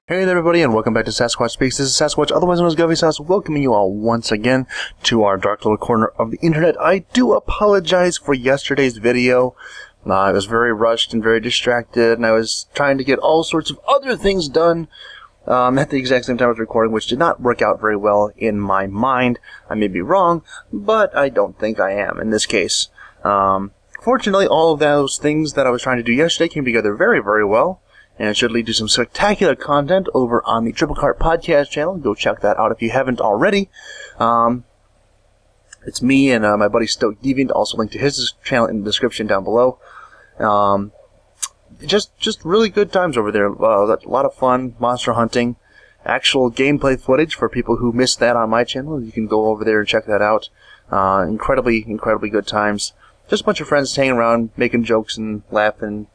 Hey there everybody, and welcome back to Sasquatch Speaks. This is Sasquatch, otherwise known as Gavisas, welcoming you all once again to our dark little corner of the internet. I do apologize for yesterday's video. I was very rushed and very distracted, and I was trying to get all sorts of other things done at the exact same time I was recording, which did not work out very well in my mind. I may be wrong, but I don't think I am in this case. Fortunately, all of those things that I was trying to do yesterday came together very, very well. And it should lead to some spectacular content over on the Triple Cart Podcast channel. Go check that out if you haven't already. It's me and my buddy Stoic Deviant, also linked to his channel in the description down below. Just really good times over there. A lot of fun, monster hunting, actual gameplay footage for people who missed that on my channel. You can go over there and check that out. Incredibly good times. Just a bunch of friends hanging around, making jokes and laughing,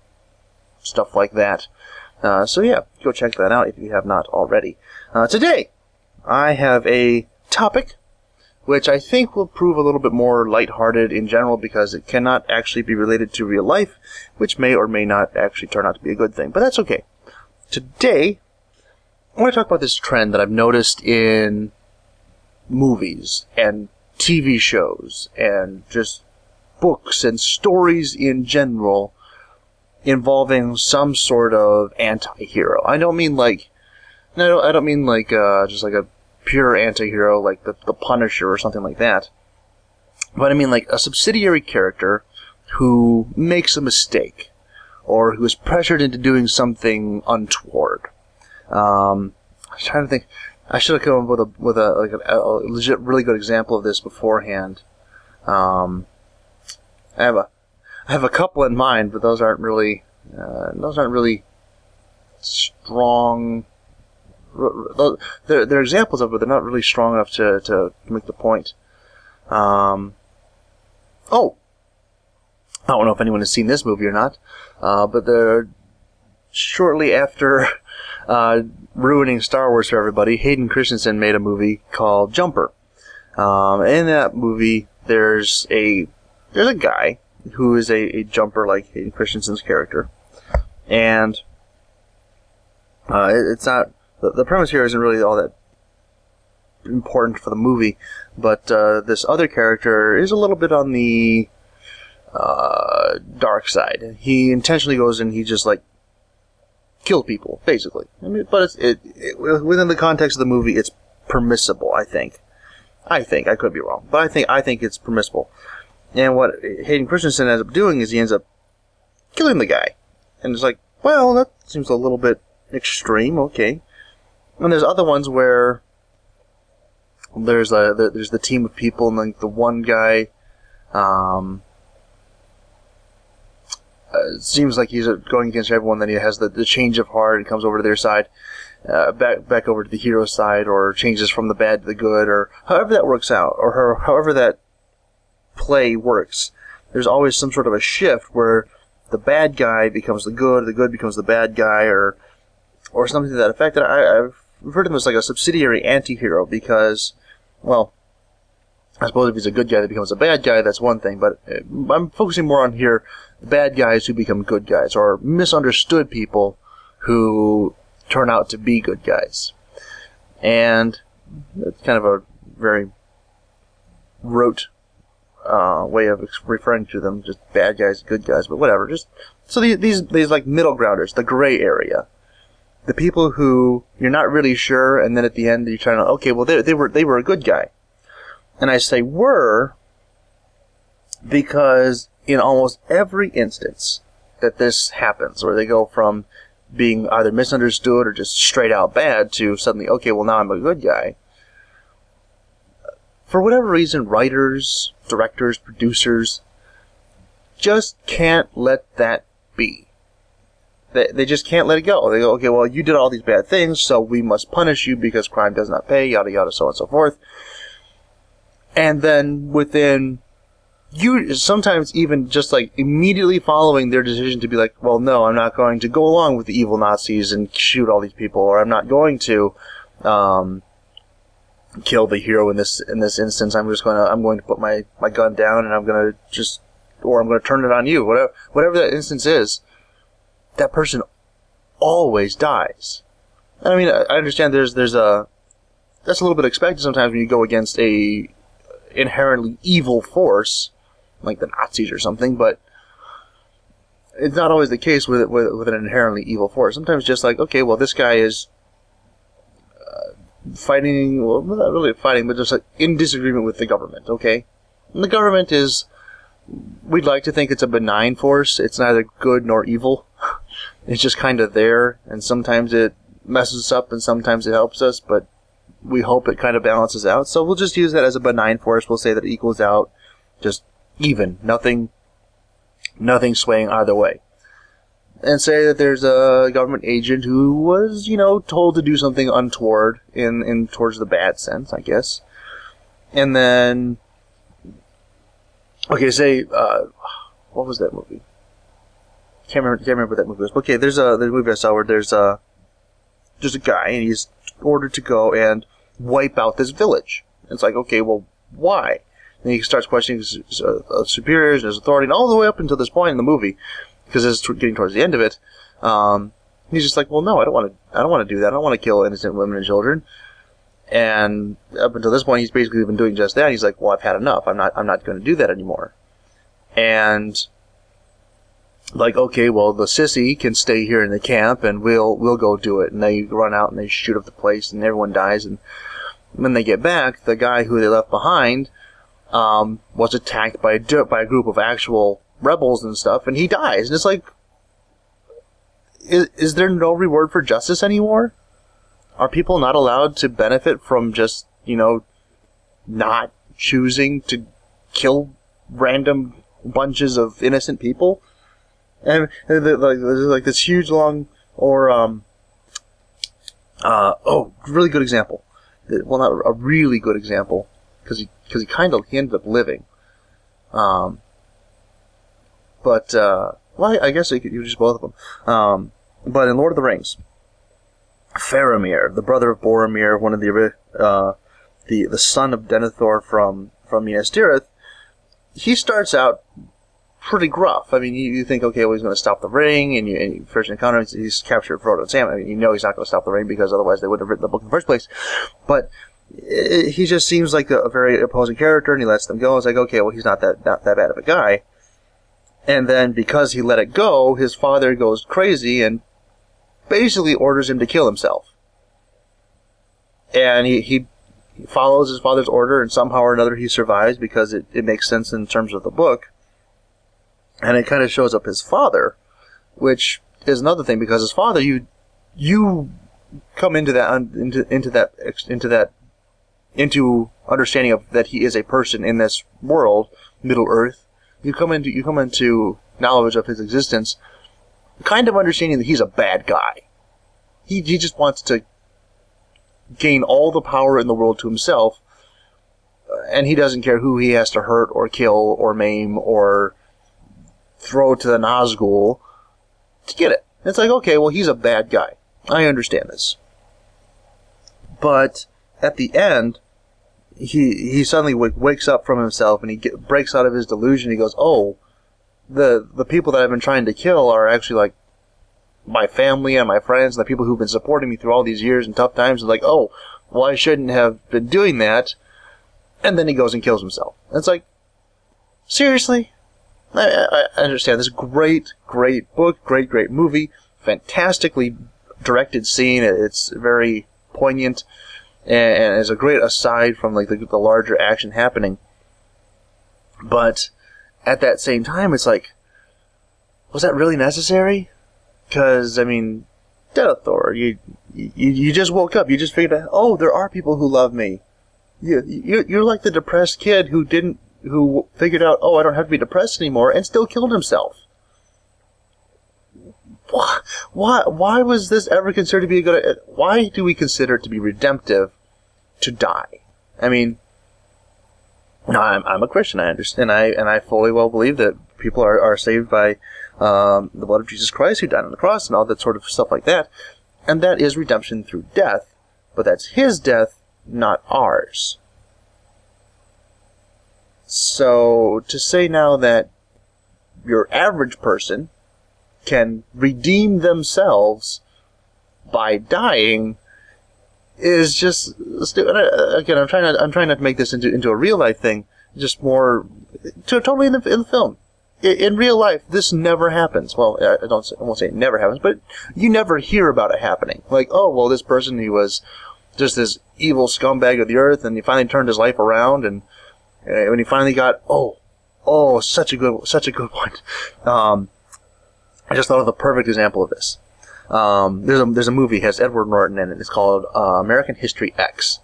stuff like that. So yeah, go check that out if you have not already. Today, I have a topic which I think will prove a little bit more lighthearted in general because it cannot actually be related to real life, which may or may not actually turn out to be a good thing, but that's okay. Today, I want to talk about this trend that I've noticed in movies and TV shows and just books and stories in general involving some sort of anti-hero. I don't mean like, I don't mean like just like a pure anti-hero like the Punisher or something like that. But I mean like a subsidiary character who makes a mistake or who is pressured into doing something untoward. I was trying to think. I should have come up with a legit really good example of this beforehand. I have a couple in mind, but those aren't really strong. They're examples of it, but they're not really strong enough to make the point. Oh, I don't know if anyone has seen this movie or not, but shortly after ruining Star Wars for everybody, Hayden Christensen made a movie called Jumper. In that movie, there's a guy who is a jumper like Hayden Christensen's character. And it's not... The premise here isn't really all that important for the movie, but this other character is a little bit on the dark side. He intentionally goes and he just, like, kills people, basically. I mean, but within the context of the movie, it's permissible, I think. I could be wrong, but I think it's permissible. And what Hayden Christensen ends up doing is he ends up killing the guy. And it's like, well, that seems a little bit extreme, okay. And there's other ones where there's the team of people, and like the one guy seems like he's going against everyone, then he has the change of heart and comes over to their side, back over to the hero side, or changes from the bad to the good, or however that works out, or however that play works. There's always some sort of a shift where the bad guy becomes the good becomes the bad guy, or something to that effect. And I've referred to him as like a subsidiary anti-hero because, well, I suppose if he's a good guy that becomes a bad guy, that's one thing, but I'm focusing more on here bad guys who become good guys, or misunderstood people who turn out to be good guys. And it's kind of a very rote way of referring to them, just bad guys, good guys, but whatever. Just so these like middle grounders, the gray area, the people who you're not really sure, and then at the end you're trying to, okay, well they were a good guy, and I say were because in almost every instance that this happens, where they go from being either misunderstood or just straight out bad to suddenly, okay, well now I'm a good guy. For whatever reason, writers, directors, producers just can't let that be. They just can't let it go. They go, okay, well, you did all these bad things, so we must punish you because crime does not pay, yada yada, so on and so forth. And then within, sometimes even just like immediately following their decision to be like, well, no, I'm not going to go along with the evil Nazis and shoot all these people, or I'm not going to kill the hero in this instance. I'm going to put my gun down, and I'm going to turn it on you. Whatever that instance is, that person always dies. I mean, I understand there's a that's a little bit expected sometimes when you go against a inherently evil force like the Nazis or something, but it's not always the case with an inherently evil force. Sometimes just like, okay, well, this guy is fighting, well, not really fighting, but just like in disagreement with the government, okay? And the government is, we'd like to think it's a benign force. It's neither good nor evil. It's just kind of there, and sometimes it messes us up and sometimes it helps us, but we hope it kind of balances out. So we'll just use that as a benign force. We'll say that it equals out, just even, nothing swaying either way. And say that there's a government agent who was, told to do something untoward in towards the bad sense, I guess. And then, okay, say, what was that movie? Can't remember what that movie was. Okay, there's a movie I saw where there's a guy and he's ordered to go and wipe out this village. And it's like, okay, well, why? And he starts questioning his superiors and his authority, and all the way up until this point in the movie, because it's getting towards the end of it. He's just like, well, no, I don't want to do that. I don't want to kill innocent women and children. And up until this point, he's basically been doing just that. He's like, well, I've had enough. I'm not going to do that anymore. And like, okay, well, the sissy can stay here in the camp, and we'll go do it. And they run out and they shoot up the place, and everyone dies. And when they get back, the guy who they left behind was attacked by a group of actual rebels and stuff, and he dies. And it's like, is there no reward for justice anymore? Are people not allowed to benefit from just, not choosing to kill random bunches of innocent people? And there's like this huge long, or really good example. Well, not a really good example, because he ended up living. Well, I guess you could use both of them. But in Lord of the Rings, Faramir, the brother of Boromir, one of the son of Denethor from Minas Tirith, he starts out pretty gruff. I mean, you think, okay, well, he's going to stop the ring, and you first encounter him, he's captured Frodo and Sam. I mean, he's not going to stop the ring, because otherwise they wouldn't have written the book in the first place. But he just seems like a very opposing character, and he lets them go. It's like, okay, well, he's not that bad of a guy. And then, because he let it go, his father goes crazy and basically orders him to kill himself. And he follows his father's order, and somehow or another he survives, because it makes sense in terms of the book. And it kind of shows up his father, which is another thing, because his father, you come into understanding of that he is a person in this world, Middle Earth. You come into knowledge of his existence, kind of understanding that he's a bad guy. He just wants to gain all the power in the world to himself, and he doesn't care who he has to hurt or kill or maim or throw to the Nazgul to get it. It's like, okay, well, he's a bad guy. I understand this. But at the end, he suddenly wakes up from himself, and he breaks out of his delusion. He goes, oh, the people that I've been trying to kill are actually like my family and my friends and the people who've been supporting me through all these years and tough times. And like, oh, well, I shouldn't have been doing that. And then he goes and kills himself. And it's like, seriously? I understand. This is a great book, great movie, fantastically directed scene. It's very poignant, and is a great aside from like the larger action happening. But at that same time, it's like, was that really necessary? Because, I mean, Denethor, you just woke up. You just figured out, oh, there are people who love me. You're like the depressed kid who figured out, oh, I don't have to be depressed anymore, and still killed himself. Why was this ever considered to be a good... Why do we consider it to be redemptive to die? I mean, no, I'm a Christian, I understand, and I fully well believe that people are saved by the blood of Jesus Christ, who died on the cross, and all that sort of stuff like that. And that is redemption through death, but that's his death, not ours. So, to say now that your average person can redeem themselves by dying is just stupid. Again, I'm trying not to make this into a real life thing. Just more totally in the film. In real life, this never happens. Well, I won't say it never happens, but you never hear about it happening. Like, oh, well, this person, he was just this evil scumbag of the earth, and he finally turned his life around, and when he finally got, such a good one. I just thought of the perfect example of this. There's a movie, it has Edward Norton in it. It's called American History X.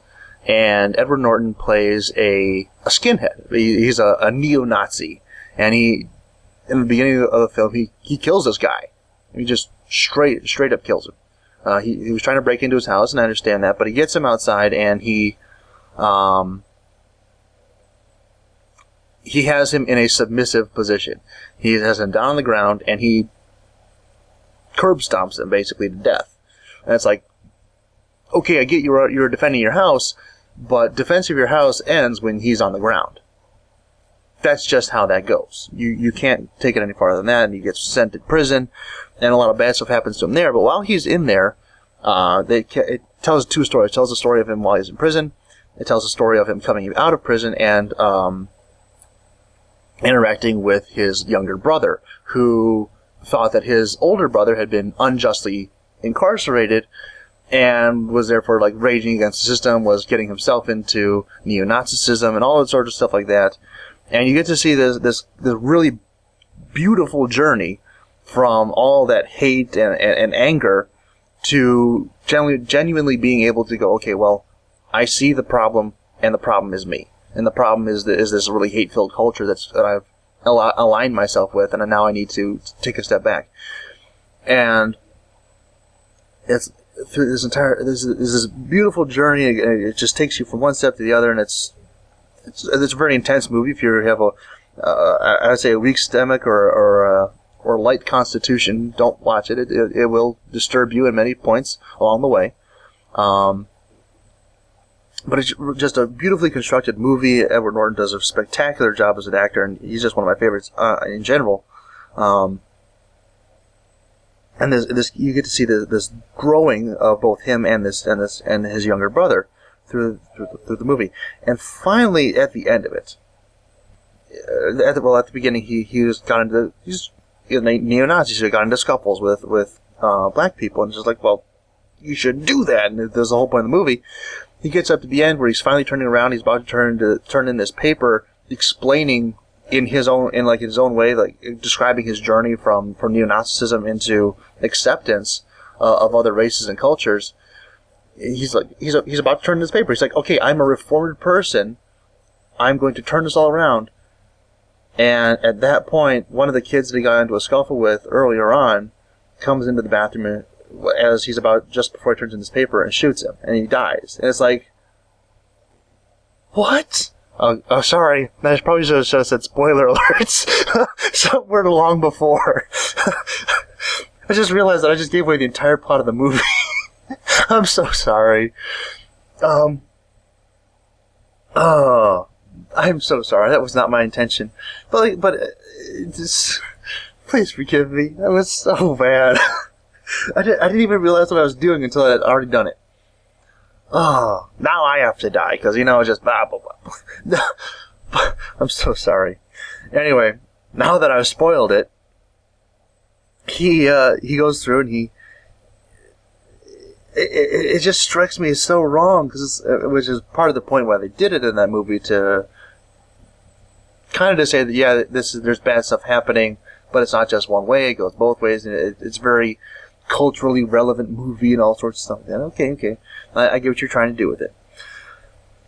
And Edward Norton plays a skinhead. He's a neo-Nazi. And in the beginning of the film, he kills this guy. He just straight up kills him. He was trying to break into his house, and I understand that, but he gets him outside, and he has him in a submissive position. He has him down on the ground, and he curb stomps him basically to death. And it's like, okay, I get you're defending your house, but defense of your house ends when he's on the ground. That's just how that goes. You can't take it any farther than that, and he gets sent to prison, and a lot of bad stuff happens to him there. But while he's in there, it tells two stories. It tells the story of him while he's in prison. It tells the story of him coming out of prison and interacting with his younger brother, who thought that his older brother had been unjustly incarcerated and was therefore like raging against the system, was getting himself into neo-Nazism and all that sort of stuff like that. And you get to see this really beautiful journey from all that hate and anger to genuinely being able to go, okay, well, I see the problem, and the problem is me. And the problem is this really hate-filled culture that I've aligned myself with, and now I need to take a step back. And it's through this beautiful journey. It just takes you from one step to the other, and it's a very intense movie. If you have I would say a weak stomach or light constitution, don't watch it. It will disturb you at many points along the way. But it's just a beautifully constructed movie. Edward Norton does a spectacular job as an actor, and he's just one of my favorites in general. And you get to see this growing of both him and his younger brother through the movie. And finally, at the end of it, at the beginning, he got into neo-Nazis. He got into scuffles with black people, and it's just like, well, you shouldn't do that. And there's the whole point of the movie. He gets up to the end where he's finally turning around. He's about to turn in this paper explaining in his own way, like describing his journey from neo-Nazism into acceptance of other races and cultures. He's about to turn in this paper. He's like, okay, I'm a reformed person. I'm going to turn this all around. And at that point, one of the kids that he got into a scuffle with earlier on comes into the bathroom as he's just before he turns in this paper and shoots him, and he dies. And it's like, what? Oh, sorry. I probably should have said spoiler alerts somewhere along before. I just realized that I just gave away the entire plot of the movie. I'm so sorry. I'm so sorry. That was not my intention. But please forgive me. That was so bad. I didn't even realize what I was doing until I had already done it. Oh, now I have to die because just blah blah blah. I'm so sorry. Anyway, now that I've spoiled it, he goes through and it just strikes me as so wrong which is part of the point why they did it in that movie, to kind of to say that there's bad stuff happening, but it's not just one way; it goes both ways, and it's very culturally relevant movie and all sorts of stuff like that. Okay. I get what you're trying to do with it.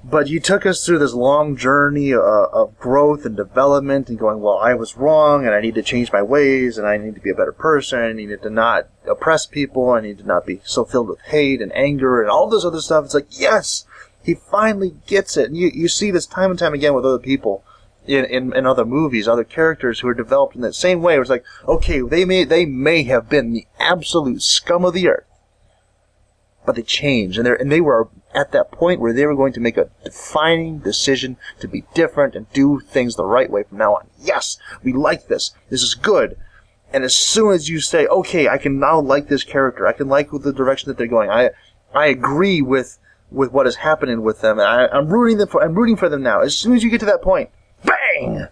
But you took us through this long journey of growth and development and going, well, I was wrong and I need to change my ways and I need to be a better person. I needed to not oppress people. I need to not be so filled with hate and anger and all this other stuff. It's like, yes, he finally gets it. And you see this time and time again with other people in other movies, other characters who are developed in that same way. It was like, okay, they may have been the absolute scum of the earth, but they changed, and they were at that point where they were going to make a defining decision to be different and do things the right way from now on. Yes, we like this. This is good. And as soon as you say, okay, I can now like this character, I can like the direction that they're going, I agree with what is happening with them, and I'm rooting for them now. As soon as you get to that point, bang,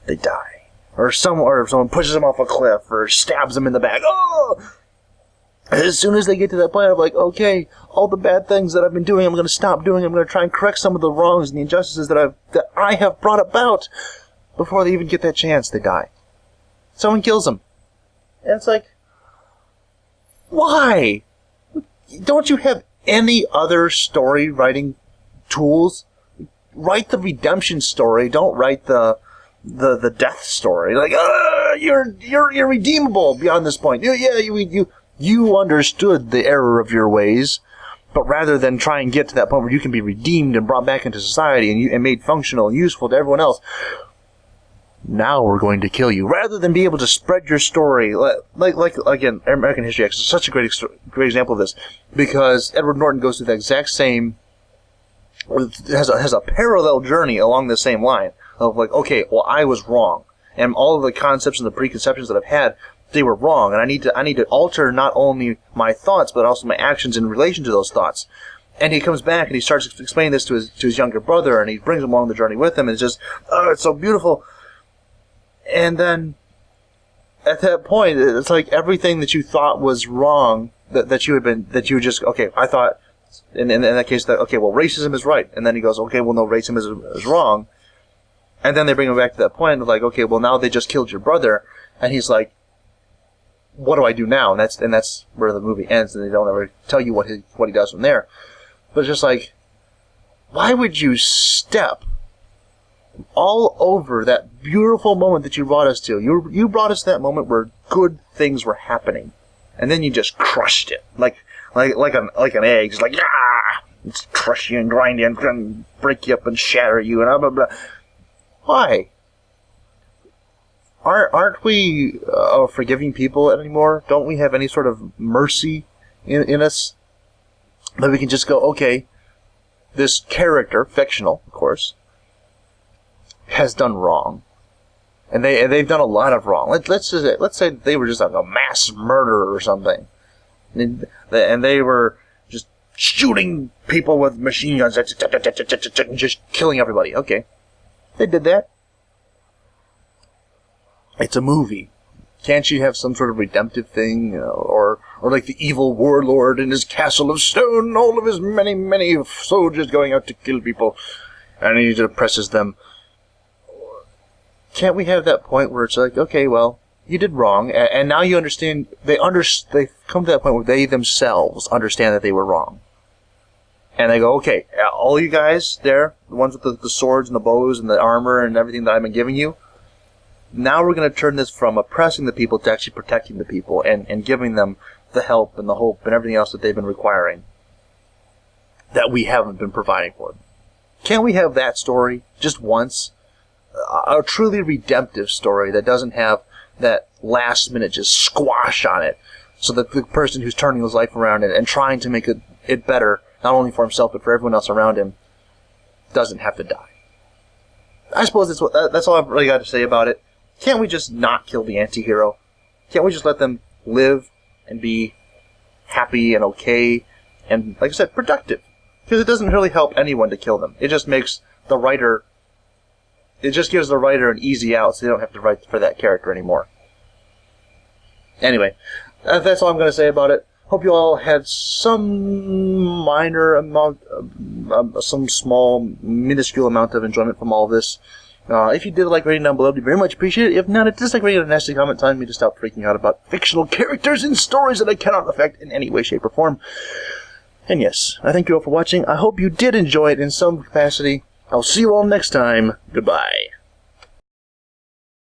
they die, or someone pushes them off a cliff, or stabs them in the back. Oh! As soon as they get to that point, I'm like, okay, all the bad things that I've been doing, I'm going to stop doing. I'm going to try and correct some of the wrongs and the injustices that I have brought about. Before they even get that chance, they die. Someone kills them, and it's like, why? Don't you have any other story writing tools? Write the redemption story. Don't write the death story. Like, you're irredeemable beyond this point. You understood the error of your ways, but rather than try and get to that point where you can be redeemed and brought back into society and made functional and useful to everyone else, now we're going to kill you. Rather than be able to spread your story, like again, American History X is such a great example of this, because Edward Norton goes through the exact same, has a parallel journey along the same line of like, okay, well, I was wrong, and all of the concepts and the preconceptions that I've had, they were wrong, and I need to alter not only my thoughts but also my actions in relation to those thoughts. And he comes back and he starts explaining this to his younger brother, and he brings him along the journey with him, and it's just, it's so beautiful. And then, at that point, it's like everything that you thought was wrong, that you just, okay, I thought, in that case, that, okay, well, racism is right. And then he goes, okay, well, no, racism is wrong. And then they bring him back to that point of like, okay, well, now they just killed your brother. And he's like, what do I do now? And that's where the movie ends, and they don't ever tell you what he does from there. But it's just like, why would you step all over that beautiful moment that you brought us to? You brought us to that moment where good things were happening, and then you just crushed it like an egg. It's like, it's crush you and grind you and break you up and shatter you and blah blah blah. Why? Aren't we forgiving people anymore? Don't we have any sort of mercy in us that we can just go, okay, this character, fictional, of course, has done wrong, and they've done a lot of wrong. Let's say they were just like a mass murderer or something, and they were just shooting people with machine guns, just killing everybody. Okay, they did that. It's a movie. Can't you have some sort of redemptive thing, or like the evil warlord in his castle of stone, and all of his many, many soldiers going out to kill people, and he oppresses them? Can't we have that point where it's like, okay, well, you did wrong, and now you understand, they've come to that point where they themselves understand that they were wrong. And they go, okay, all you guys there, the ones with the swords and the bows and the armor and everything that I've been giving you, now we're going to turn this from oppressing the people to actually protecting the people and giving them the help and the hope and everything else that they've been requiring that we haven't been providing for them. Can't we have that story just once? A truly redemptive story that doesn't have that last minute just squash on it, so that the person who's turning his life around and trying to make it better, not only for himself but for everyone else around him, doesn't have to die. I suppose that's all I've really got to say about it. Can't we just not kill the anti-hero? Can't we just let them live and be happy and okay and, like I said, productive? Because it doesn't really help anyone to kill them. It just makes the writer... It just gives the writer an easy out, so they don't have to write for that character anymore. Anyway, that's all I'm going to say about it. Hope you all had some minor amount, some small, minuscule amount of enjoyment from all of this. If you did like rating down below, I'd be very much appreciated. If not, dislike rating a nasty comment telling me to stop freaking out about fictional characters and stories that I cannot affect in any way, shape, or form. And yes, I thank you all for watching. I hope you did enjoy it in some capacity. I'll see you all next time. Goodbye.